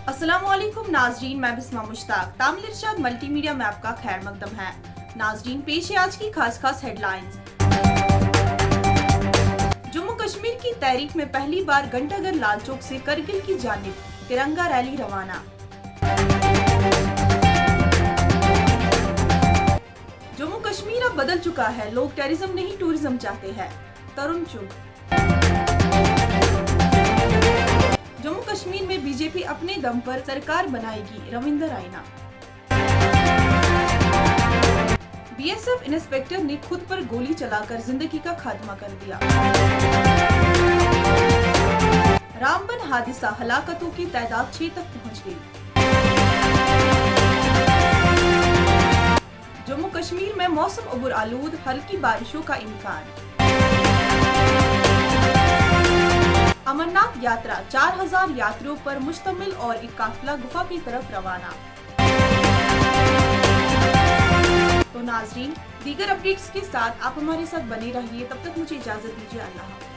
अस्सलामुअलैकुम नाजरीन, मैं बिस्मा मुश्ताक। तामिल इरशाद मल्टीमीडिया में आपका खैर मकदम है। नाजरीन, पेश है आज की खास हेडलाइंस। जम्मू कश्मीर की तहरीक में पहली बार घंटाघर लाल चौक से करगिल की जानिब तिरंगा रैली रवाना। जम्मू कश्मीर अब बदल चुका है, लोग टेररिज्म नहीं टूरिज्म चाहते हैं। तरुण चुग। जम्मू कश्मीर में बीजेपी अपने दम पर सरकार बनाएगी, रविंदर रायना। बीएसएफ इंस्पेक्टर ने खुद पर गोली चलाकर जिंदगी का खात्मा कर दिया। रामबन हादसा, हलाकतों की तादाद 6 तक पहुंच गई। जम्मू कश्मीर में मौसम अबुर आलूद, हल्की बारिशों का इम्कान। अमरनाथ यात्रा 4000 यात्रियों पर मुश्तमिल और एक काफिला गुफा की तरफ रवाना। तो नाजरीन, दीगर अपडेट्स के साथ आप हमारे साथ बने रहिए। तब तक मुझे इजाजत दीजिए। अल्लाह।